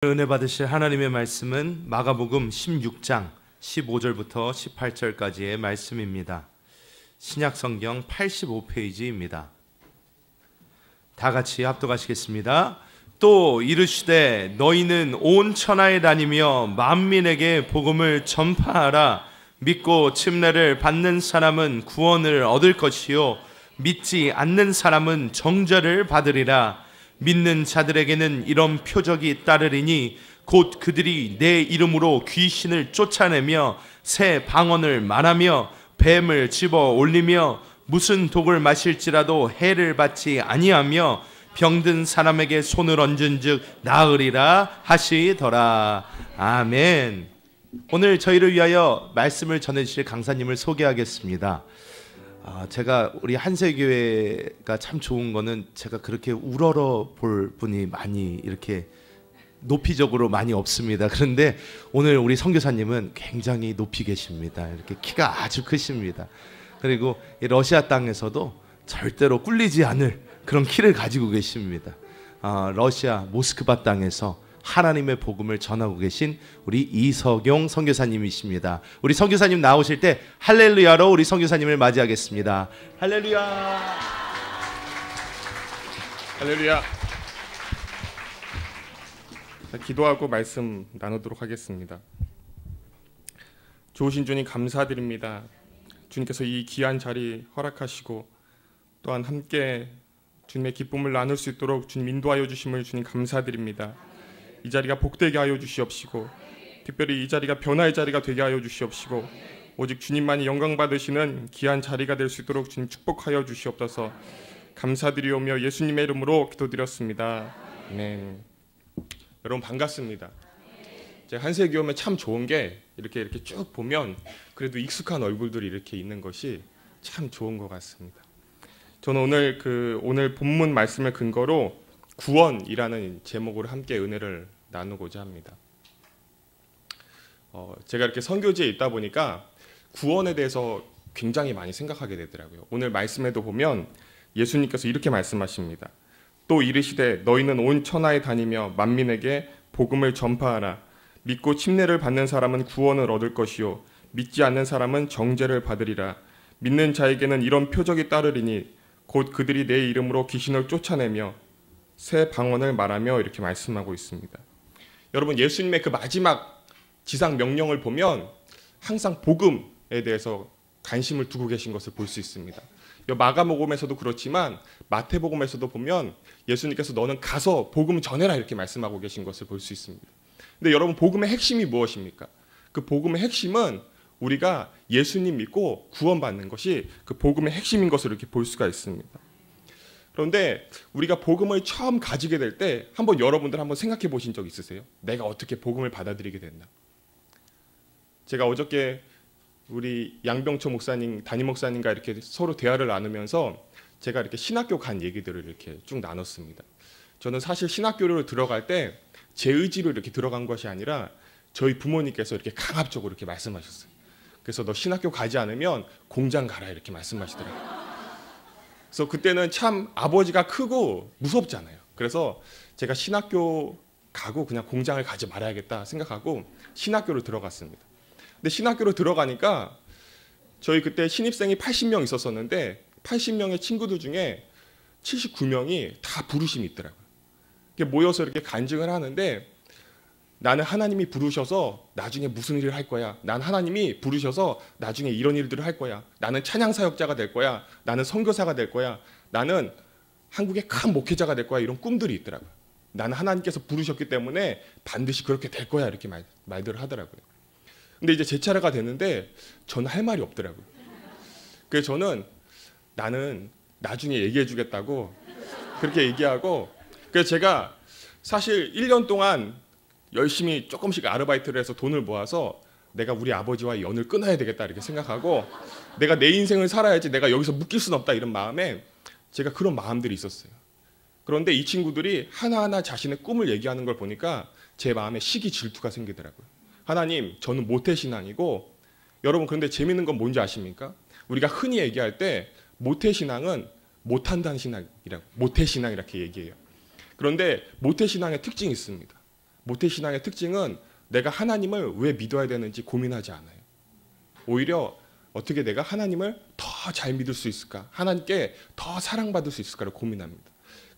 은혜 받으실 하나님의 말씀은 마가복음 16장 15절부터 18절까지의 말씀입니다. 신약성경 85페이지입니다. 다 같이 합독하시겠습니다. 또 이르시되 너희는 온 천하에 다니며 만민에게 복음을 전파하라. 믿고 침례를 받는 사람은 구원을 얻을 것이요 믿지 않는 사람은 정죄를 받으리라. 믿는 자들에게는 이런 표적이 따르리니 곧 그들이 내 이름으로 귀신을 쫓아내며 새 방언을 말하며 뱀을 집어 올리며 무슨 독을 마실지라도 해를 받지 아니하며 병든 사람에게 손을 얹은즉 나으리라 하시더라. 아멘. 오늘 저희를 위하여 말씀을 전해주실 강사님을 소개하겠습니다. 제가 우리 한세교회가 참 좋은 거는 제가 그렇게 우러러 볼 분이 많이 이렇게 높이적으로 많이 없습니다. 그런데 오늘 우리 선교사님은 굉장히 높이 계십니다. 이렇게 키가 아주 크십니다. 그리고 이 러시아 땅에서도 절대로 꿀리지 않을 그런 키를 가지고 계십니다. 러시아 모스크바 땅에서 하나님의 복음을 전하고 계신 우리 이석용 선교사님이십니다. 우리 선교사님 나오실 때 할렐루야로 우리 선교사님을 맞이하겠습니다. 할렐루야. 할렐루야. 기도하고 말씀 나누도록 하겠습니다. 좋으신 주님 감사드립니다. 주님께서 이 귀한 자리 허락하시고 또한 함께 주님의 기쁨을 나눌 수 있도록 주님 인도하여 주심을 주님 감사드립니다. 이 자리가 복되게 하여 주시옵시고 특별히 이 자리가 변화의 자리가 되게 하여 주시옵시고 오직 주님만이 영광 받으시는 귀한 자리가 될 수 있도록 주님 축복하여 주시옵소서. 감사드리오며 예수님의 이름으로 기도드렸습니다. 아멘. 여러분 반갑습니다. 제가 한세교회 오면 참 좋은 게 이렇게 쭉 보면 그래도 익숙한 얼굴들이 이렇게 있는 것이 참 좋은 것 같습니다. 저는 오늘 본문 말씀을 근거로 구원이라는 제목으로 함께 은혜를 나누고자 합니다. 제가 이렇게 선교지에 있다 보니까 구원에 대해서 굉장히 많이 생각하게 되더라고요. 오늘 말씀에도 보면 예수님께서 이렇게 말씀하십니다. 또 이르시되 너희는 온 천하에 다니며 만민에게 복음을 전파하라. 믿고 침례를 받는 사람은 구원을 얻을 것이요 믿지 않는 사람은 정죄를 받으리라. 믿는 자에게는 이런 표적이 따르리니 곧 그들이 내 이름으로 귀신을 쫓아내며 새 방언을 말하며 이렇게 말씀하고 있습니다. 여러분 예수님의 그 마지막 지상 명령을 보면 항상 복음에 대해서 관심을 두고 계신 것을 볼 수 있습니다. 마가복음에서도 그렇지만 마태복음에서도 보면 예수님께서 너는 가서 복음 전해라 이렇게 말씀하고 계신 것을 볼 수 있습니다. 근데 여러분 복음의 핵심이 무엇입니까? 그 복음의 핵심은 우리가 예수님 믿고 구원받는 것이 그 복음의 핵심인 것을 이렇게 볼 수가 있습니다. 그런데 우리가 복음을 처음 가지게 될 때 여러분들 한번 생각해 보신 적 있으세요? 내가 어떻게 복음을 받아들이게 됐나? 제가 어저께 우리 양병초 목사님, 담임 목사님과 이렇게 서로 대화를 나누면서 제가 이렇게 신학교 간 얘기들을 이렇게 쭉 나눴습니다. 저는 사실 신학교를 들어갈 때 제 의지로 이렇게 들어간 것이 아니라 저희 부모님께서 이렇게 강압적으로 이렇게 말씀하셨어요. 그래서 너 신학교 가지 않으면 공장 가라 이렇게 말씀하시더라고요. 그래서 그때는 참 아버지가 크고 무섭잖아요. 그래서 제가 신학교 가고 그냥 공장을 가지 말아야겠다 생각하고 신학교를 들어갔습니다. 근데 신학교로 들어가니까 저희 그때 신입생이 80명 있었었는데 80명의 친구들 중에 79명이 다 부르심이 있더라고요. 이렇게 모여서 이렇게 간증을 하는데 나는 하나님이 부르셔서 나중에 무슨 일을 할 거야. 난 하나님이 부르셔서 나중에 이런 일들을 할 거야. 나는 찬양사역자가 될 거야. 나는 선교사가 될 거야. 나는 한국의 큰 목회자가 될 거야. 이런 꿈들이 있더라고요. 나는 하나님께서 부르셨기 때문에 반드시 그렇게 될 거야. 이렇게 말들을 하더라고요. 근데 이제 제 차례가 됐는데 저는 할 말이 없더라고요. 그래서 저는 나는 나중에 얘기해 주겠다고 그렇게 얘기하고 그래서 제가 사실 1년 동안 열심히 조금씩 아르바이트를 해서 돈을 모아서 내가 우리 아버지와 연을 끊어야 되겠다 이렇게 생각하고 내가 내 인생을 살아야지 내가 여기서 묶일 수는 없다 이런 마음에 제가 그런 마음들이 있었어요. 그런데 이 친구들이 하나하나 자신의 꿈을 얘기하는 걸 보니까 제 마음에 시기 질투가 생기더라고요. 하나님 저는 모태신앙이고 여러분 그런데 재밌는 건 뭔지 아십니까? 우리가 흔히 얘기할 때 모태신앙은 못한다는 신앙이라고 모태신앙 이렇게 얘기해요. 그런데 모태신앙의 특징이 있습니다. 모태신앙의 특징은 내가 하나님을 왜 믿어야 되는지 고민하지 않아요. 오히려 어떻게 내가 하나님을 더 잘 믿을 수 있을까? 하나님께 더 사랑받을 수 있을까를 고민합니다.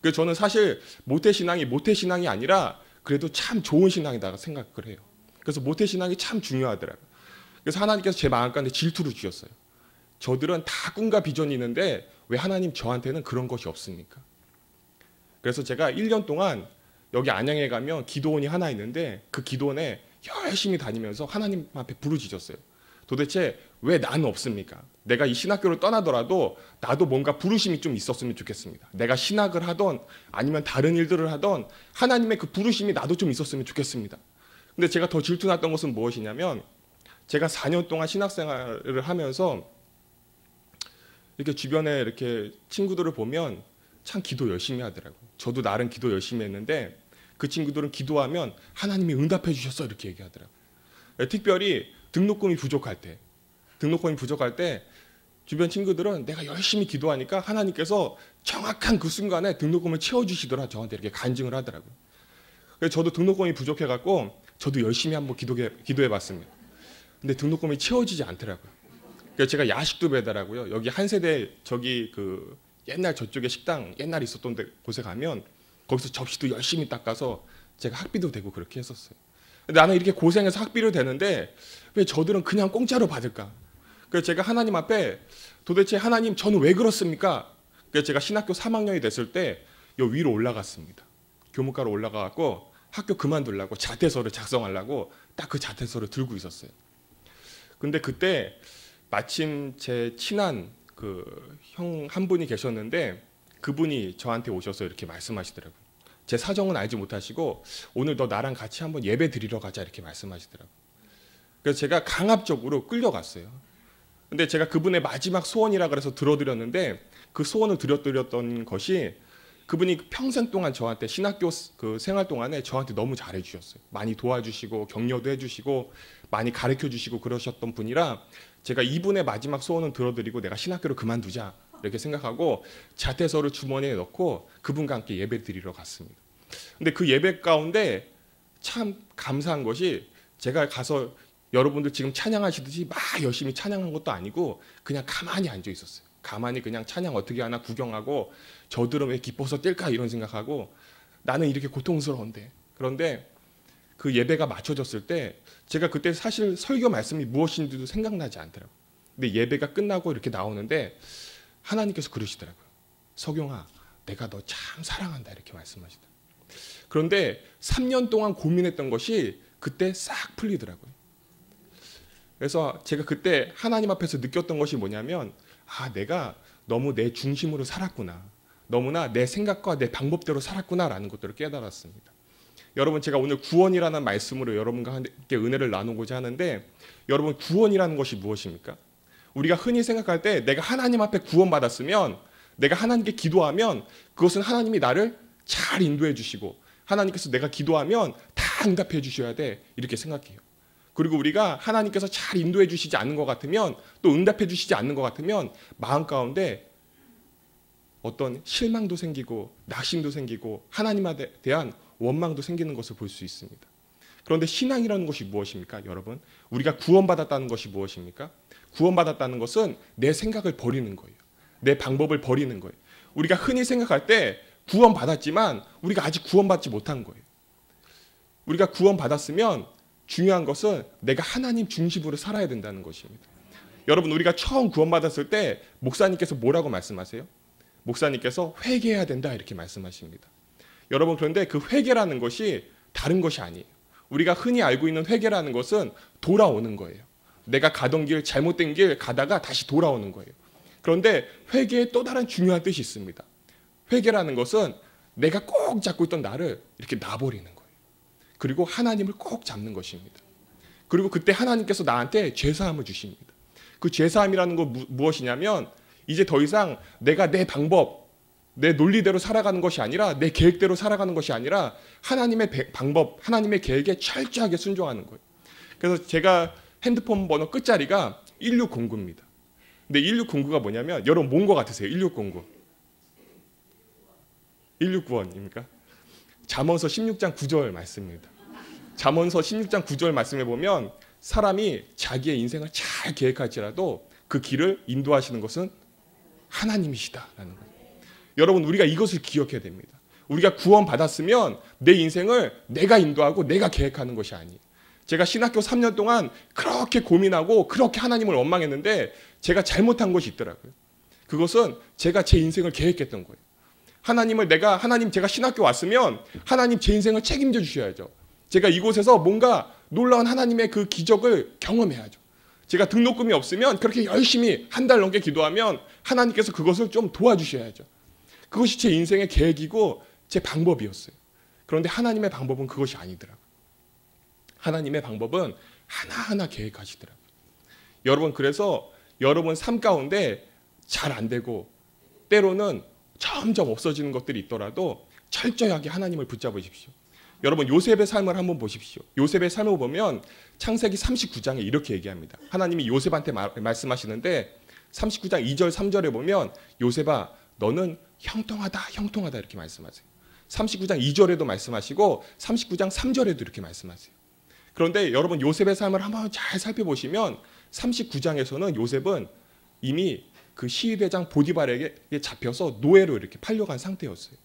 그래서 저는 사실 모태신앙이 아니라 그래도 참 좋은 신앙이다 생각을 해요. 그래서 모태신앙이 참 중요하더라고요. 그래서 하나님께서 제 마음 가운데 질투를 주셨어요. 저들은 다 꿈과 비전이 있는데 왜 하나님 저한테는 그런 것이 없습니까? 그래서 제가 1년 동안 여기 안양에 가면 기도원이 하나 있는데 그 기도원에 열심히 다니면서 하나님 앞에 부르짖었어요. 도대체 왜 나는 없습니까? 내가 이 신학교를 떠나더라도 나도 뭔가 부르심이 좀 있었으면 좋겠습니다. 내가 신학을 하던 아니면 다른 일들을 하던 하나님의 그 부르심이 나도 좀 있었으면 좋겠습니다. 근데 제가 더 질투났던 것은 무엇이냐면 제가 4년 동안 신학생활을 하면서 이렇게 주변에 이렇게 친구들을 보면 참 기도 열심히 하더라고요. 저도 나름 기도 열심히 했는데 그 친구들은 기도하면 하나님이 응답해 주셨어 이렇게 얘기하더라고요. 특별히 등록금이 부족할 때 주변 친구들은 내가 열심히 기도하니까 하나님께서 정확한 그 순간에 등록금을 채워주시더라 저한테 이렇게 간증을 하더라고요. 그래서 저도 등록금이 부족해갖고 저도 열심히 한번 기도해봤습니다. 근데 등록금이 채워지지 않더라고요. 그래서 제가 야식도 배달하고요. 여기 한 세대 저기 그 옛날 저쪽에 식당 옛날 있었던 곳에 가면 거기서 접시도 열심히 닦아서 제가 학비도 대고 그렇게 했었어요. 나는 이렇게 고생해서 학비를 대는데 왜 저들은 그냥 공짜로 받을까? 그래서 제가 하나님 앞에 도대체 하나님 저는 왜 그렇습니까? 그래서 제가 신학교 3학년이 됐을 때 요 위로 올라갔습니다. 교무과로 올라가갖고 학교 그만두려고 자퇴서를 작성하려고 딱 그 자퇴서를 들고 있었어요. 근데 그때 마침 제 친한 그 형 한 분이 계셨는데 그분이 저한테 오셔서 이렇게 말씀하시더라고요. 제 사정은 알지 못하시고 오늘 너 나랑 같이 한번 예배 드리러 가자 이렇게 말씀하시더라고요. 그래서 제가 강압적으로 끌려갔어요. 근데 제가 그분의 마지막 소원이라 그래서 들어드렸는데 그 소원을 드렸던 것이 그분이 평생 동안 저한테 신학교 그 생활 동안에 저한테 너무 잘해주셨어요. 많이 도와주시고 격려도 해주시고 많이 가르쳐주시고 그러셨던 분이라 제가 이분의 마지막 소원을 들어드리고 내가 신학교를 그만두자 이렇게 생각하고 자퇴서를 주머니에 넣고 그분과 함께 예배 드리러 갔습니다. 근데 그 예배 가운데 참 감사한 것이 제가 가서 여러분들 지금 찬양하시듯이 막 열심히 찬양한 것도 아니고 그냥 가만히 앉아 있었어요. 가만히 그냥 찬양 어떻게 하나 구경하고 저들은 왜 기뻐서 뛸까 이런 생각하고 나는 이렇게 고통스러운데 그런데 그 예배가 맞춰졌을 때 제가 그때 사실 설교 말씀이 무엇인지도 생각나지 않더라고요. 근데 예배가 끝나고 이렇게 나오는데 하나님께서 그러시더라고요. 석용아 내가 너 참 사랑한다 이렇게 말씀하시더라고요. 그런데 3년 동안 고민했던 것이 그때 싹 풀리더라고요. 그래서 제가 그때 하나님 앞에서 느꼈던 것이 뭐냐면 내가 너무 내 중심으로 살았구나. 너무나 내 생각과 내 방법대로 살았구나라는 것들을 깨달았습니다. 여러분 제가 오늘 구원이라는 말씀으로 여러분과 함께 은혜를 나누고자 하는데 여러분 구원이라는 것이 무엇입니까? 우리가 흔히 생각할 때 내가 하나님 앞에 구원받았으면 내가 하나님께 기도하면 그것은 하나님이 나를 잘 인도해 주시고 하나님께서 내가 기도하면 다 응답해 주셔야 돼 이렇게 생각해요. 그리고 우리가 하나님께서 잘 인도해 주시지 않는 것 같으면 또 응답해 주시지 않는 것 같으면 마음 가운데 어떤 실망도 생기고 낙심도 생기고 하나님에 대한 원망도 생기는 것을 볼 수 있습니다. 그런데 신앙이라는 것이 무엇입니까? 여러분 우리가 구원받았다는 것이 무엇입니까? 구원받았다는 것은 내 생각을 버리는 거예요. 내 방법을 버리는 거예요. 우리가 흔히 생각할 때 구원받았지만 우리가 아직 구원받지 못한 거예요. 우리가 구원받았으면 중요한 것은 내가 하나님 중심으로 살아야 된다는 것입니다. 여러분 우리가 처음 구원받았을 때 목사님께서 뭐라고 말씀하세요? 목사님께서 회개해야 된다 이렇게 말씀하십니다. 여러분 그런데 그 회개라는 것이 다른 것이 아니에요. 우리가 흔히 알고 있는 회개라는 것은 돌아오는 거예요. 내가 가던 길 잘못된 길 가다가 다시 돌아오는 거예요. 그런데 회개에 또 다른 중요한 뜻이 있습니다. 회개라는 것은 내가 꼭 잡고 있던 나를 이렇게 놔버리는 거예요. 그리고 하나님을 꼭 잡는 것입니다. 그리고 그때 하나님께서 나한테 죄사함을 주십니다. 그 죄사함이라는 건 무엇이냐면 이제 더 이상 내가 내 방법, 내 논리대로 살아가는 것이 아니라 내 계획대로 살아가는 것이 아니라 하나님의 방법, 하나님의 계획에 철저하게 순종하는 거예요. 그래서 제가 핸드폰 번호 끝자리가 1609입니다. 근데 1609가 뭐냐면 여러분 뭔 거 같으세요? 1609. 1691입니까? 잠언서 16장 9절 말씀입니다. 잠언서 16장 9절 말씀해 보면 사람이 자기의 인생을 잘 계획할지라도 그 길을 인도하시는 것은 하나님이시다라는 거예요. 여러분, 우리가 이것을 기억해야 됩니다. 우리가 구원 받았으면 내 인생을 내가 인도하고 내가 계획하는 것이 아니에요. 제가 신학교 3년 동안 그렇게 고민하고 그렇게 하나님을 원망했는데 제가 잘못한 것이 있더라고요. 그것은 제가 제 인생을 계획했던 거예요. 하나님 제가 신학교 왔으면 하나님 제 인생을 책임져 주셔야죠. 제가 이곳에서 뭔가 놀라운 하나님의 그 기적을 경험해야죠. 제가 등록금이 없으면 그렇게 열심히 한 달 넘게 기도하면 하나님께서 그것을 좀 도와주셔야죠. 그것이 제 인생의 계획이고 제 방법이었어요. 그런데 하나님의 방법은 그것이 아니더라고요. 하나님의 방법은 하나하나 계획하시더라고요. 여러분, 그래서 여러분 삶 가운데 잘 안 되고 때로는 점점 없어지는 것들이 있더라도 철저하게 하나님을 붙잡으십시오. 여러분, 요셉의 삶을 한번 보십시오. 요셉의 삶을 보면 창세기 39장에 이렇게 얘기합니다. 하나님이 요셉한테 말씀하시는데 39장 2절 3절에 보면 요셉아 너는 형통하다 이렇게 말씀하세요. 39장 2절에도 말씀하시고 39장 3절에도 이렇게 말씀하세요. 그런데 여러분, 요셉의 삶을 한번 잘 살펴보시면 39장에서는 요셉은 이미 그 시위대장 보디발에게 잡혀서 노예로 이렇게 팔려간 상태였어요.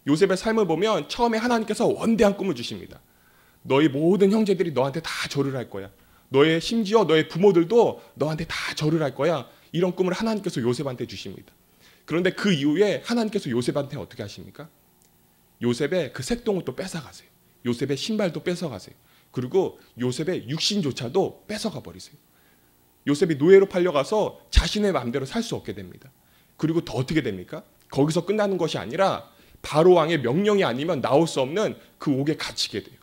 요셉의 삶을 보면 처음에 하나님께서 원대한 꿈을 주십니다. 너희 모든 형제들이 너한테 다 절을 할 거야. 심지어 너의 부모들도 너한테 다 절을 할 거야. 이런 꿈을 하나님께서 요셉한테 주십니다. 그런데 그 이후에 하나님께서 요셉한테 어떻게 하십니까? 요셉의 그 색동을 뺏어가세요. 요셉의 신발도 뺏어가세요. 그리고 요셉의 육신조차도 뺏어가 버리세요. 요셉이 노예로 팔려가서 자신의 마음대로 살 수 없게 됩니다. 그리고 더 어떻게 됩니까? 거기서 끝나는 것이 아니라 바로 왕의 명령이 아니면 나올 수 없는 그 옥에 갇히게 돼요.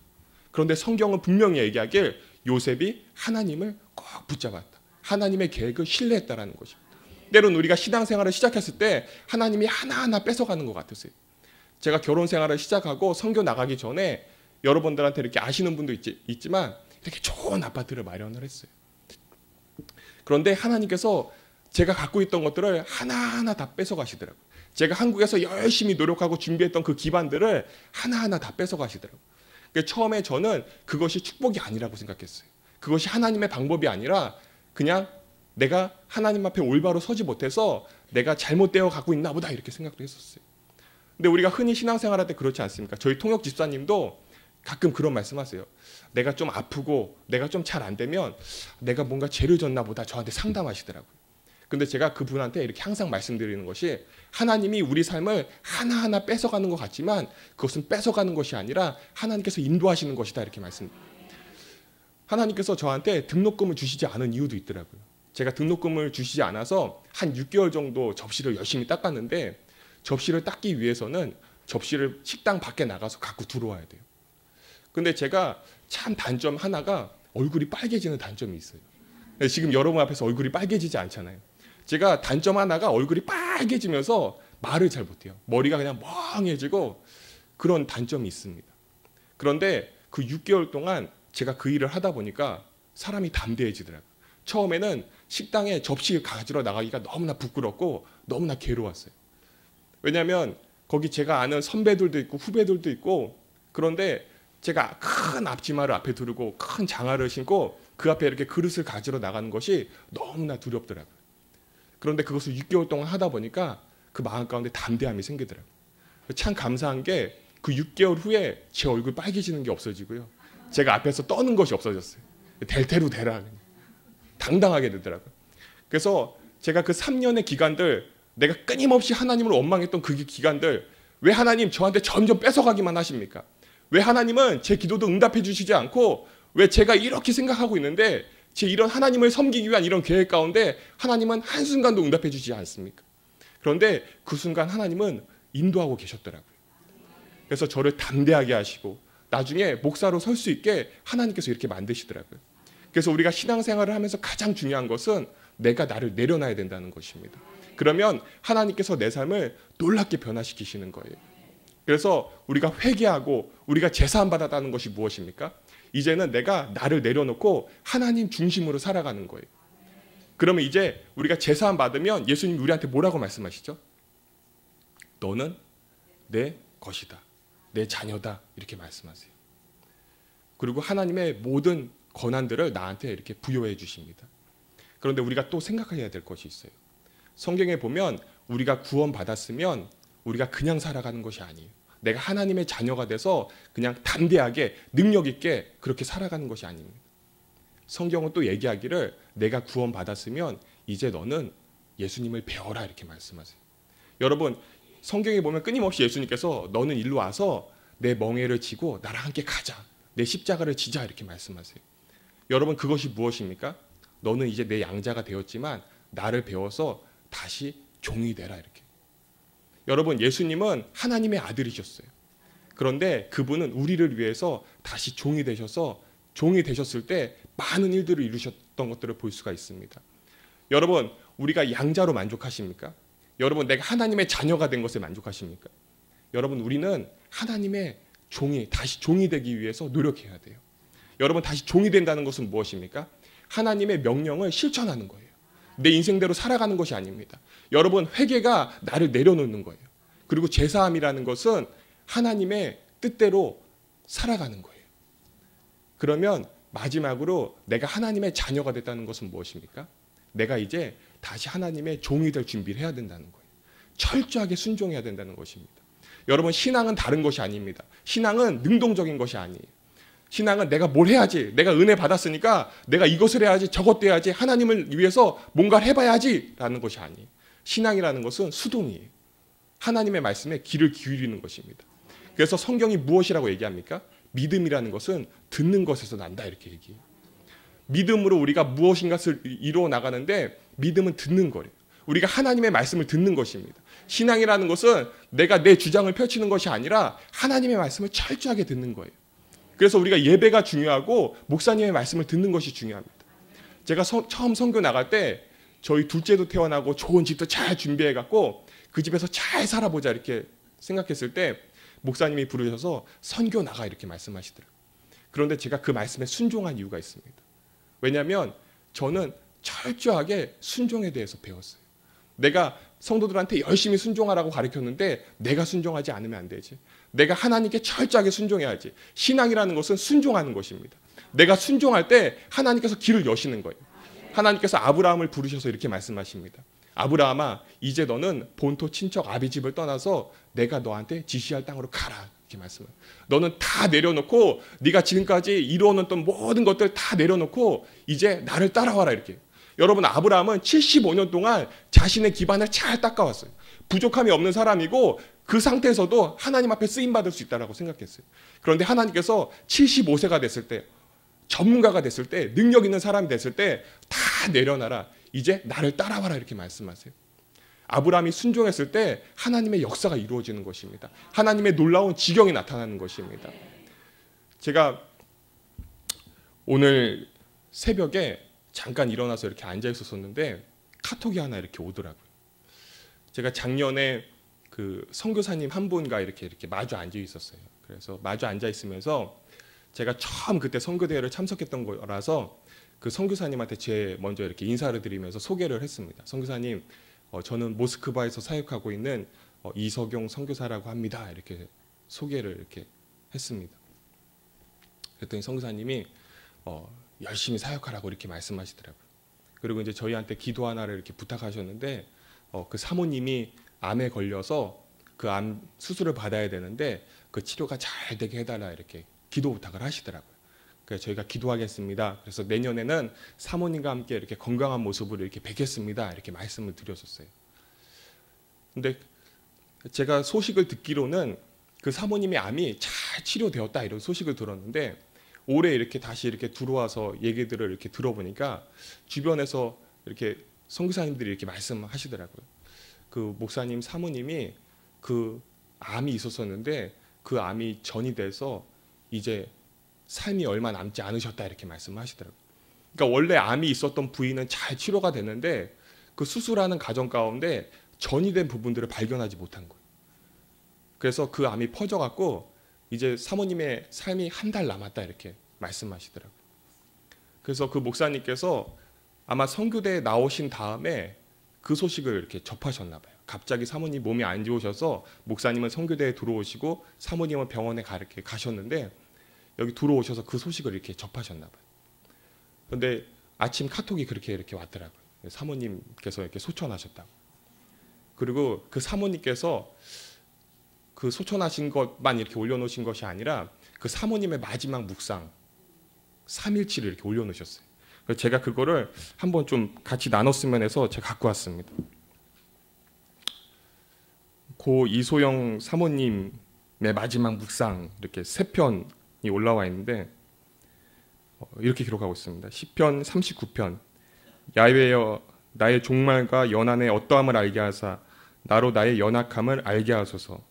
그런데 성경은 분명히 얘기하길 요셉이 하나님을 꼭 붙잡았다. 하나님의 계획을 신뢰했다라는 것입니다. 때로는 우리가 신앙생활을 시작했을 때 하나님이 하나하나 뺏어가는 것 같으세요. 제가 결혼생활을 시작하고 선교 나가기 전에 여러분들한테 이렇게 아시는 분도 있지만 이렇게 좋은 아파트를 마련을 했어요. 그런데 하나님께서 제가 갖고 있던 것들을 하나하나 다 뺏어가시더라고요. 제가 한국에서 열심히 노력하고 준비했던 그 기반들을 하나하나 다 뺏어가시더라고요. 그러니까 처음에 저는 그것이 축복이 아니라고 생각했어요. 그것이 하나님의 방법이 아니라 그냥 내가 하나님 앞에 올바로 서지 못해서 내가 잘못되어 갖고 있나 보다 이렇게 생각을 했었어요. 근데 우리가 흔히 신앙생활할 때 그렇지 않습니까? 저희 통역 집사님도 가끔 그런 말씀하세요. 내가 좀 아프고 내가 좀 잘 안 되면 내가 뭔가 죄를 졌나 보다 저한테 상담하시더라고요. 근데 제가 그분한테 이렇게 항상 말씀드리는 것이 하나님이 우리 삶을 하나하나 뺏어가는 것 같지만 그것은 뺏어가는 것이 아니라 하나님께서 인도하시는 것이다 이렇게 말씀드립니다. 하나님께서 저한테 등록금을 주시지 않은 이유도 있더라고요. 제가 등록금을 주시지 않아서 한 6개월 정도 접시를 열심히 닦았는데 접시를 닦기 위해서는 접시를 식당 밖에 나가서 갖고 들어와야 돼요. 근데 제가 참 단점 하나가 얼굴이 빨개지는 단점이 있어요. 지금 여러분 앞에서 얼굴이 빨개지지 않잖아요. 제가 단점 하나가 얼굴이 빨개지면서 말을 잘 못해요. 머리가 그냥 멍해지고 그런 단점이 있습니다. 그런데 그 6개월 동안 제가 그 일을 하다 보니까 사람이 담대해지더라고요. 처음에는 식당에 접시 가지러 나가기가 너무나 부끄럽고 너무나 괴로웠어요. 왜냐하면 거기 제가 아는 선배들도 있고 후배들도 있고 그런데 제가 큰 앞치마를 앞에 두르고 큰 장화를 신고 그 앞에 이렇게 그릇을 가지러 나가는 것이 너무나 두렵더라고요. 그런데 그것을 6개월 동안 하다 보니까 그 마음 가운데 담대함이 생기더라고요. 참 감사한 게 그 6개월 후에 제 얼굴 빨개지는 게 없어지고요. 제가 앞에서 떠는 것이 없어졌어요. 될 대로 되라. 당당하게 되더라고요. 그래서 제가 그 3년의 기간들 내가 끊임없이 하나님을 원망했던 그 기간들 왜 하나님 저한테 점점 뺏어가기만 하십니까? 왜 하나님은 제 기도도 응답해 주시지 않고 왜 제가 이렇게 생각하고 있는데 제 이런 하나님을 섬기기 위한 이런 계획 가운데 하나님은 한순간도 응답해 주지 않습니까? 그런데 그 순간 하나님은 인도하고 계셨더라고요. 그래서 저를 담대하게 하시고 나중에 목사로 설 수 있게 하나님께서 이렇게 만드시더라고요. 그래서 우리가 신앙생활을 하면서 가장 중요한 것은 내가 나를 내려놔야 된다는 것입니다. 그러면 하나님께서 내 삶을 놀랍게 변화시키시는 거예요. 그래서 우리가 회개하고 우리가 제사함 받았다는 것이 무엇입니까? 이제는 내가 나를 내려놓고 하나님 중심으로 살아가는 거예요. 그러면 이제 우리가 제사함 받으면 예수님이 우리한테 뭐라고 말씀하시죠? 너는 내 것이다. 내 자녀다. 이렇게 말씀하세요. 그리고 하나님의 모든 권한들을 나한테 이렇게 부여해 주십니다. 그런데 우리가 또 생각해야 될 것이 있어요. 성경에 보면 우리가 구원받았으면 우리가 그냥 살아가는 것이 아니에요. 내가 하나님의 자녀가 돼서 그냥 담대하게 능력 있게 그렇게 살아가는 것이 아닙니다. 성경은 또 얘기하기를 내가 구원받았으면 이제 너는 예수님을 배워라 이렇게 말씀하세요. 여러분 성경에 보면 끊임없이 예수님께서 너는 일로 와서 내 멍에를 지고 나랑 함께 가자. 내 십자가를 지자 이렇게 말씀하세요. 여러분 그것이 무엇입니까? 너는 이제 내 양자가 되었지만 나를 배워서 다시 종이 되라 이렇게. 여러분 예수님은 하나님의 아들이셨어요. 그런데 그분은 우리를 위해서 다시 종이 되셔서 종이 되셨을 때 많은 일들을 이루셨던 것들을 볼 수가 있습니다. 여러분 우리가 양자로 만족하십니까? 여러분 내가 하나님의 자녀가 된 것에 만족하십니까? 여러분 우리는 하나님의 종이 다시 종이 되기 위해서 노력해야 돼요. 여러분 다시 종이 된다는 것은 무엇입니까? 하나님의 명령을 실천하는 거예요. 내 인생대로 살아가는 것이 아닙니다. 여러분 회개가 나를 내려놓는 거예요. 그리고 제사함이라는 것은 하나님의 뜻대로 살아가는 거예요. 그러면 마지막으로 내가 하나님의 자녀가 됐다는 것은 무엇입니까? 내가 이제 다시 하나님의 종이 될 준비를 해야 된다는 거예요. 철저하게 순종해야 된다는 것입니다. 여러분 신앙은 다른 것이 아닙니다. 신앙은 능동적인 것이 아니에요. 신앙은 내가 뭘 해야지, 내가 은혜 받았으니까 내가 이것을 해야지, 저것도 해야지, 하나님을 위해서 뭔가를 해봐야지 라는 것이 아니에요. 신앙이라는 것은 수동이에요. 하나님의 말씀에 귀를 기울이는 것입니다. 그래서 성경이 무엇이라고 얘기합니까? 믿음이라는 것은 듣는 것에서 난다 이렇게 얘기해요. 믿음으로 우리가 무엇인가를 이루어 나가는데 믿음은 듣는 거래요. 우리가 하나님의 말씀을 듣는 것입니다. 신앙이라는 것은 내가 내 주장을 펼치는 것이 아니라 하나님의 말씀을 철저하게 듣는 거예요. 그래서 우리가 예배가 중요하고 목사님의 말씀을 듣는 것이 중요합니다. 제가 처음 선교 나갈 때 저희 둘째도 태어나고 좋은 집도 잘 준비해갖고 그 집에서 잘 살아보자 이렇게 생각했을 때 목사님이 부르셔서 선교 나가 이렇게 말씀하시더라고요. 그런데 제가 그 말씀에 순종한 이유가 있습니다. 왜냐하면 저는 철저하게 순종에 대해서 배웠어요. 내가 성도들한테 열심히 순종하라고 가르쳤는데 내가 순종하지 않으면 안 되지. 내가 하나님께 철저하게 순종해야지. 신앙이라는 것은 순종하는 것입니다. 내가 순종할 때 하나님께서 길을 여시는 거예요. 하나님께서 아브라함을 부르셔서 이렇게 말씀하십니다. 아브라함아 이제 너는 본토 친척 아비 집을 떠나서 내가 너한테 지시할 땅으로 가라. 이렇게 말씀해요. 너는 다 내려놓고 네가 지금까지 이루어놓던 모든 것들 다 내려놓고 이제 나를 따라와라 이렇게. 여러분 아브라함은 75년 동안 자신의 기반을 잘 닦아왔어요. 부족함이 없는 사람이고 그 상태에서도 하나님 앞에 쓰임받을 수 있다고 생각했어요. 그런데 하나님께서 75세가 됐을 때 전문가가 됐을 때 능력 있는 사람이 됐을 때 다 내려놔라. 이제 나를 따라와라 이렇게 말씀하세요. 아브라함이 순종했을 때 하나님의 역사가 이루어지는 것입니다. 하나님의 놀라운 지경이 나타나는 것입니다. 제가 오늘 새벽에 잠깐 일어나서 이렇게 앉아 있었었는데 카톡이 하나 이렇게 오더라고요. 제가 작년에 그 선교사님 한 분과 이렇게 마주 앉아 있었어요. 그래서 마주 앉아 있으면서 제가 처음 그때 선교대회를 참석했던 거라서 그 선교사님한테 먼저 이렇게 인사를 드리면서 소개를 했습니다. 선교사님, 저는 모스크바에서 사역하고 있는 이석용 선교사라고 합니다. 이렇게 소개를 이렇게 했습니다. 그랬더니 선교사님이 열심히 사역하라고 이렇게 말씀하시더라고요. 그리고 이제 저희한테 기도 하나를 이렇게 부탁하셨는데 그 사모님이 암에 걸려서 그 암 수술을 받아야 되는데 그 치료가 잘 되게 해달라 이렇게 기도 부탁을 하시더라고요. 그래서 저희가 기도하겠습니다. 그래서 내년에는 사모님과 함께 이렇게 건강한 모습으로 이렇게 뵙겠습니다. 이렇게 말씀을 드렸었어요. 근데 제가 소식을 듣기로는 그 사모님의 암이 잘 치료되었다 이런 소식을 들었는데 올해 이렇게 다시 이렇게 들어와서 얘기들을 이렇게 들어보니까 주변에서 이렇게 선교사님들이 이렇게 말씀하시더라고요. 그 목사님 사모님이 그 암이 있었었는데 그 암이 전이 돼서 이제 삶이 얼마 남지 않으셨다 이렇게 말씀하시더라고요. 그러니까 원래 암이 있었던 부위는 잘 치료가 됐는데 그 수술하는 과정 가운데 전이 된 부분들을 발견하지 못한 거예요. 그래서 그 암이 퍼져갖고 이제 사모님의 삶이 한 달 남았다 이렇게 말씀하시더라고요. 그래서 그 목사님께서 아마 선교대에 나오신 다음에 그 소식을 이렇게 접하셨나 봐요. 갑자기 사모님 몸이 안 좋으셔서 목사님은 선교대에 들어오시고 사모님은 병원에 이렇게 가셨는데 여기 들어오셔서 그 소식을 이렇게 접하셨나 봐요. 그런데 아침 카톡이 이렇게 왔더라고요. 사모님께서 이렇게 소천하셨다고. 그리고 그 사모님께서 그 소천하신 것만 이렇게 올려놓으신 것이 아니라 그 사모님의 마지막 묵상 3일치를 이렇게 올려놓으셨어요. 그래서 제가 그거를 한번 좀 같이 나눴으면 해서 제가 갖고 왔습니다. 고 이소영 사모님의 마지막 묵상 이렇게 3편이 올라와 있는데 이렇게 기록하고 있습니다. 시편 39편 야훼여 나의 종말과 연한의 어떠함을 알게 하사 나로 나의 연약함을 알게 하소서.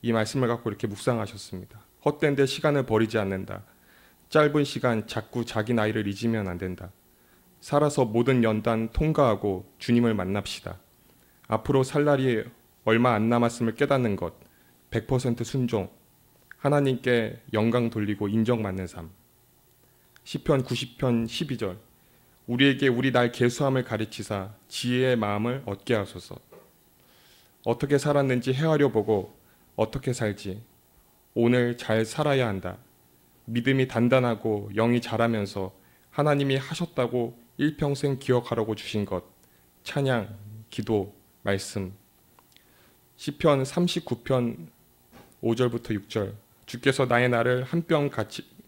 이 말씀을 갖고 이렇게 묵상하셨습니다. 헛된 데 시간을 버리지 않는다. 짧은 시간 자꾸 자기 나이를 잊으면 안 된다. 살아서 모든 연단 통과하고 주님을 만납시다. 앞으로 살 날이 얼마 안 남았음을 깨닫는 것, 100% 순종, 하나님께 영광 돌리고 인정받는 삶. 시편 90편 12절 우리에게 우리 날 계수함을 가르치사 지혜의 마음을 얻게 하소서. 어떻게 살았는지 헤아려 보고 어떻게 살지 오늘 잘 살아야 한다. 믿음이 단단하고 영이 자라면서 하나님이 하셨다고 일평생 기억하라고 주신 것, 찬양, 기도, 말씀. 시편 39편 5절부터 6절 주께서 나의 날을 한 뼘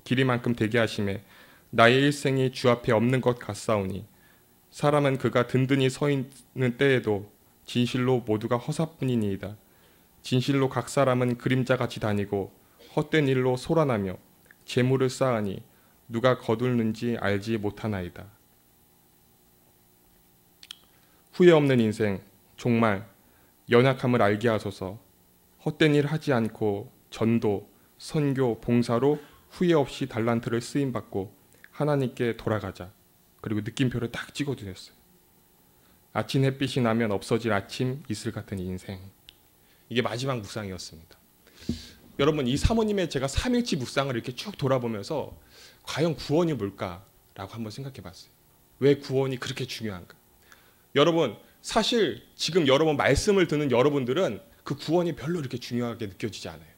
길이만큼 되게 하심에 나의 일생이 주 앞에 없는 것 같사오니 사람은 그가 든든히 서 있는 때에도 진실로 모두가 허사뿐이니이다. 진실로 각 사람은 그림자같이 다니고 헛된 일로 소란하며 재물을 쌓으니 누가 거둘는지 알지 못하나이다. 후회 없는 인생, 종말, 연약함을 알게 하소서. 헛된 일 하지 않고 전도, 선교, 봉사로 후회 없이 달란트를 쓰임받고 하나님께 돌아가자. 그리고 느낌표를 딱 찍어주셨어요. 아침 햇빛이 나면 없어질 아침 이슬 같은 인생. 이게 마지막 묵상이었습니다. 여러분 이 사모님의 제가 3일치 묵상을 이렇게 쭉 돌아보면서 과연 구원이 뭘까라고 한번 생각해 봤어요. 왜 구원이 그렇게 중요한가? 여러분 사실 지금 여러분 말씀을 듣는 여러분들은 그 구원이 별로 이렇게 중요하게 느껴지지 않아요.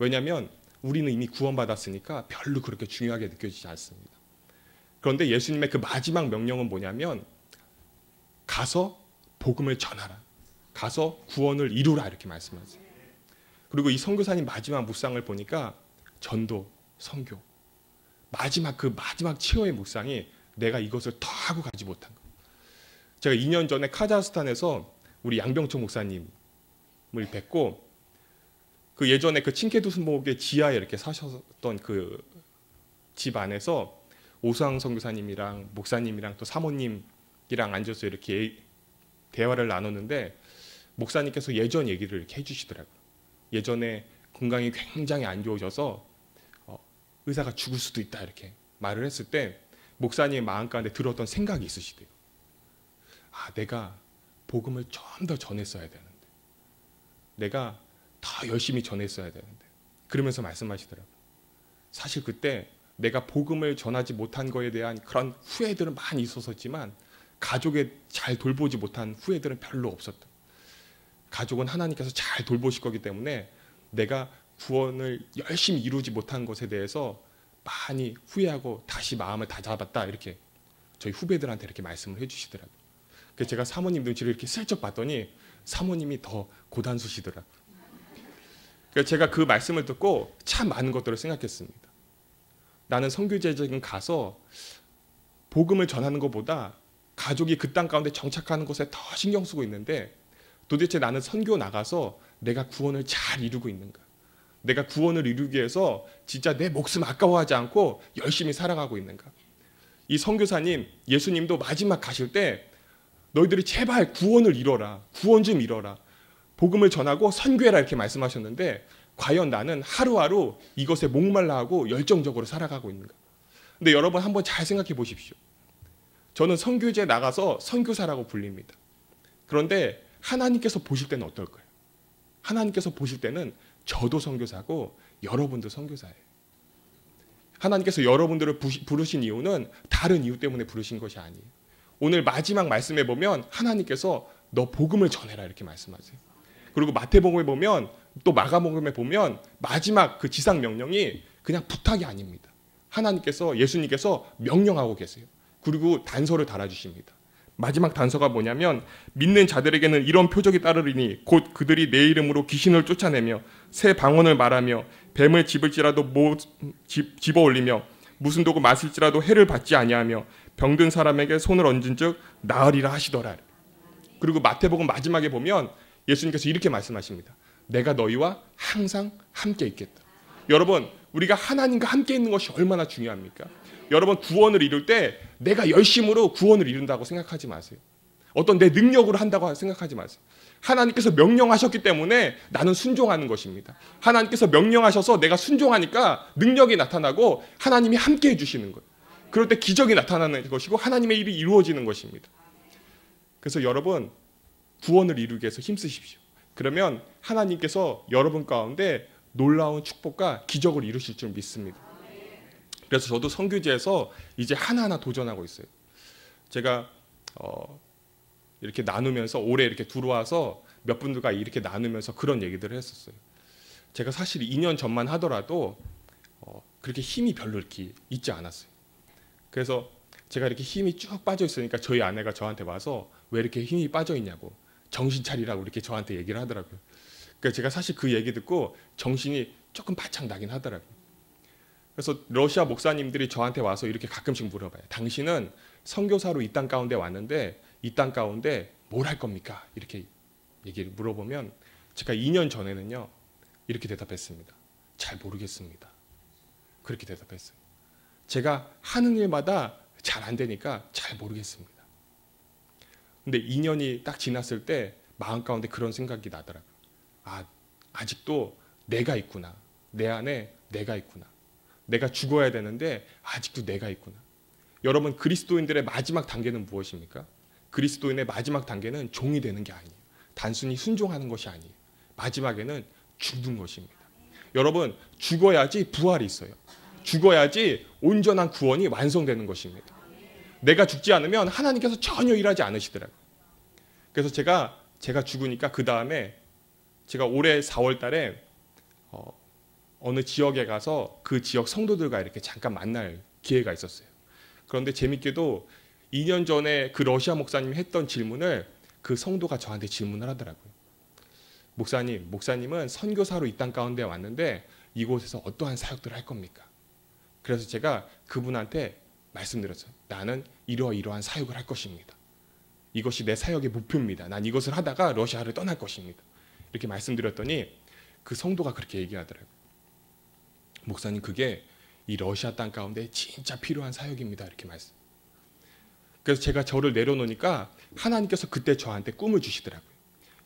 왜냐하면 우리는 이미 구원받았으니까 별로 그렇게 중요하게 느껴지지 않습니다. 그런데 예수님의 그 마지막 명령은 뭐냐면 가서 복음을 전하라. 가서 구원을 이루라 이렇게 말씀하세요. 그리고 이 선교사님 마지막 묵상을 보니까 전도, 선교 마지막 치어의 묵상이 내가 이것을 더 하고 가지 못한 거. 제가 2년 전에 카자흐스탄에서 우리 양병철 목사님을 뵙고 그 예전에 그 칭케두스목의 지하에 이렇게 사셨던 그 집 안에서 오수왕 선교사님이랑 목사님이랑 또 사모님이랑 앉아서 이렇게 대화를 나눴는데 목사님께서 예전 얘기를 이렇게 해주시더라고요. 예전에 건강이 굉장히 안 좋으셔서 의사가 죽을 수도 있다 이렇게 말을 했을 때 목사님의 마음 가운데 들었던 생각이 있으시대요. 아, 내가 복음을 좀 더 전했어야 되는데, 내가 더 열심히 전했어야 되는데, 그러면서 말씀하시더라고요. 사실 그때 내가 복음을 전하지 못한 거에 대한 그런 후회들은 많이 있었지만 가족에 잘 돌보지 못한 후회들은 별로 없었다. 가족은 하나님께서 잘 돌보실 거기 때문에 내가 구원을 열심히 이루지 못한 것에 대해서 많이 후회하고 다시 마음을 다잡았다 이렇게 저희 후배들한테 이렇게 말씀을 해주시더라고요. 그래서 제가 사모님 눈치를 이렇게 슬쩍 봤더니 사모님이 더 고단수시더라고요. 그래서 제가 그 말씀을 듣고 참 많은 것들을 생각했습니다. 나는 선교제적인 가서 복음을 전하는 것보다 가족이 그 땅 가운데 정착하는 것에 더 신경 쓰고 있는데 도대체 나는 선교 나가서 내가 구원을 잘 이루고 있는가? 내가 구원을 이루기 위해서 진짜 내 목숨 아까워하지 않고 열심히 살아가고 있는가? 이 선교사님, 예수님도 마지막 가실 때 너희들이 제발 구원을 이뤄라. 구원 좀 이뤄라. 복음을 전하고 선교해라 이렇게 말씀하셨는데 과연 나는 하루하루 이것에 목말라하고 열정적으로 살아가고 있는가? 근데 여러분 한번 잘 생각해 보십시오. 저는 선교지에 나가서 선교사라고 불립니다. 그런데 하나님께서 보실 때는 어떨까요? 하나님께서 보실 때는 저도 선교사고 여러분도 선교사예요. 하나님께서 여러분들을 부르신 이유는 다른 이유 때문에 부르신 것이 아니에요. 오늘 마지막 말씀에 보면 하나님께서 너 복음을 전해라 이렇게 말씀하세요. 그리고 마태복음에 보면 또 마가복음에 보면 마지막 그 지상 명령이 그냥 부탁이 아닙니다. 하나님께서 예수님께서 명령하고 계세요. 그리고 단서를 달아주십니다. 마지막 단서가 뭐냐면 믿는 자들에게는 이런 표적이 따르리니 곧 그들이 내 이름으로 귀신을 쫓아내며 새 방언을 말하며 뱀을 집을지라도 집어 올리며 무슨 도구 마실지라도 해를 받지 아니하며 병든 사람에게 손을 얹은즉 나으리라 하시더라. 그리고 마태복음 마지막에 보면 예수님께서 이렇게 말씀하십니다. 내가 너희와 항상 함께 있겠다. 여러분, 우리가 하나님과 함께 있는 것이 얼마나 중요합니까? 여러분, 구원을 이룰 때 내가 열심으로 구원을 이룬다고 생각하지 마세요. 어떤 내 능력으로 한다고 생각하지 마세요. 하나님께서 명령하셨기 때문에 나는 순종하는 것입니다. 하나님께서 명령하셔서 내가 순종하니까 능력이 나타나고 하나님이 함께 해주시는 거예요. 그럴 때 기적이 나타나는 것이고 하나님의 일이 이루어지는 것입니다. 그래서 여러분, 구원을 이루기 위해서 힘쓰십시오. 그러면 하나님께서 여러분 가운데 놀라운 축복과 기적을 이루실 줄 믿습니다. 그래서 저도 선교지에서 이제 하나하나 도전하고 있어요. 제가 이렇게 나누면서 올해 이렇게 들어와서 몇 분들과 이렇게 나누면서 그런 얘기들을 했었어요. 제가 사실 2년 전만 하더라도 그렇게 힘이 별로 이렇게 있지 않았어요. 그래서 제가 이렇게 힘이 쭉 빠져 있으니까 저희 아내가 저한테 와서 왜 이렇게 힘이 빠져 있냐고 정신 차리라고 이렇게 저한테 얘기를 하더라고요. 그러니까 제가 사실 그 얘기 듣고 정신이 조금 바짝 나긴 하더라고요. 그래서 러시아 목사님들이 저한테 와서 이렇게 가끔씩 물어봐요. 당신은 선교사로 이 땅 가운데 왔는데 이 땅 가운데 뭘 할 겁니까? 이렇게 얘기를 물어보면 제가 2년 전에는요 이렇게 대답했습니다. 잘 모르겠습니다. 그렇게 대답했어요. 제가 하는 일마다 잘 안 되니까 잘 모르겠습니다. 근데 2년이 딱 지났을 때 마음 가운데 그런 생각이 나더라고요. 아직도 내가 있구나. 내 안에 내가 있구나. 내가 죽어야 되는데 아직도 내가 있구나. 여러분, 그리스도인들의 마지막 단계는 무엇입니까? 그리스도인의 마지막 단계는 종이 되는 게 아니에요. 단순히 순종하는 것이 아니에요. 마지막에는 죽는 것입니다. 여러분, 죽어야지 부활이 있어요. 죽어야지 온전한 구원이 완성되는 것입니다. 내가 죽지 않으면 하나님께서 전혀 일하지 않으시더라고요. 그래서 제가 죽으니까 그 다음에 제가 올해 4월 달에 어느 지역에 가서 그 지역 성도들과 이렇게 잠깐 만날 기회가 있었어요. 그런데 재밌게도 2년 전에 그 러시아 목사님이 했던 질문을 그 성도가 저한테 질문을 하더라고요. 목사님은 선교사로 이 땅 가운데 왔는데 이곳에서 어떠한 사역들을 할 겁니까? 그래서 제가 그분한테 말씀드렸어요. 나는 이러한 사역을 할 것입니다. 이것이 내 사역의 목표입니다. 난 이것을 하다가 러시아를 떠날 것입니다. 이렇게 말씀드렸더니 그 성도가 그렇게 얘기하더라고요. 목사님, 그게 이 러시아 땅 가운데 진짜 필요한 사역입니다. 이렇게 말씀. 그래서 제가 저를 내려놓으니까 하나님께서 그때 저한테 꿈을 주시더라고요.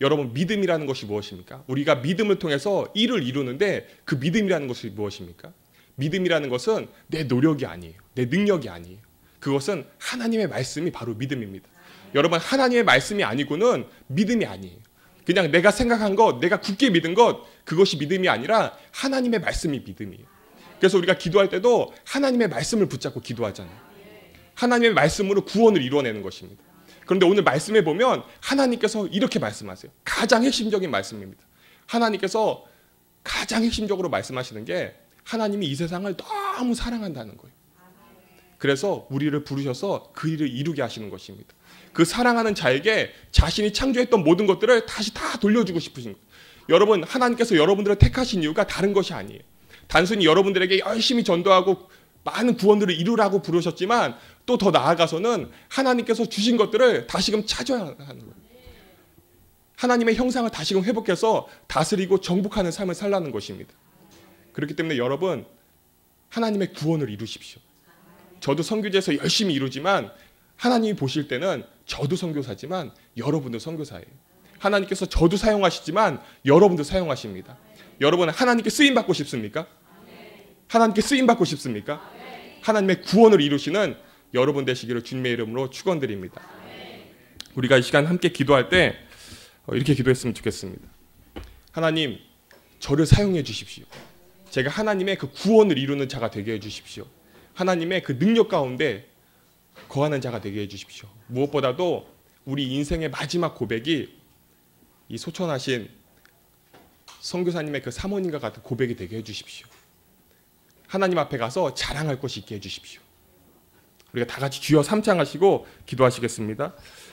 여러분, 믿음이라는 것이 무엇입니까? 우리가 믿음을 통해서 일을 이루는데 그 믿음이라는 것이 무엇입니까? 믿음이라는 것은 내 노력이 아니에요. 내 능력이 아니에요. 그것은 하나님의 말씀이 바로 믿음입니다. 여러분, 하나님의 말씀이 아니고는 믿음이 아니에요. 그냥 내가 생각한 것, 내가 굳게 믿은 것, 그것이 믿음이 아니라 하나님의 말씀이 믿음이에요. 그래서 우리가 기도할 때도 하나님의 말씀을 붙잡고 기도하잖아요. 하나님의 말씀으로 구원을 이루어내는 것입니다. 그런데 오늘 말씀에 보면 하나님께서 이렇게 말씀하세요. 가장 핵심적인 말씀입니다. 하나님께서 가장 핵심적으로 말씀하시는 게 하나님이 이 세상을 너무 사랑한다는 거예요. 그래서 우리를 부르셔서 그 일을 이루게 하시는 것입니다. 그 사랑하는 자에게 자신이 창조했던 모든 것들을 다시 다 돌려주고 싶으신 거예요. 여러분, 하나님께서 여러분들을 택하신 이유가 다른 것이 아니에요. 단순히 여러분들에게 열심히 전도하고 많은 구원들을 이루라고 부르셨지만 또 더 나아가서는 하나님께서 주신 것들을 다시금 찾아야 하는 거예요. 하나님의 형상을 다시금 회복해서 다스리고 정복하는 삶을 살라는 것입니다. 그렇기 때문에 여러분, 하나님의 구원을 이루십시오. 저도 선교지에서 열심히 이루지만 하나님이 보실 때는 저도 선교사지만 여러분도 선교사예요. 하나님께서 저도 사용하시지만 여러분도 사용하십니다. 여러분, 하나님께 쓰임받고 싶습니까? 하나님께 쓰임받고 싶습니까? 하나님의 구원을 이루시는 여러분 되시기를 주님의 이름으로 축원드립니다. 우리가 이 시간 함께 기도할 때 이렇게 기도했으면 좋겠습니다. 하나님, 저를 사용해 주십시오. 제가 하나님의 그 구원을 이루는 자가 되게 해 주십시오. 하나님의 그 능력 가운데 거하는 자가 되게 해 주십시오. 무엇보다도 우리 인생의 마지막 고백이 이 소천하신 선교사님의 그 사모님과 같은 고백이 되게 해 주십시오. 하나님 앞에 가서 자랑할 것이 있게 해주십시오. 우리가 다 같이 주여 삼창하시고 기도하시겠습니다.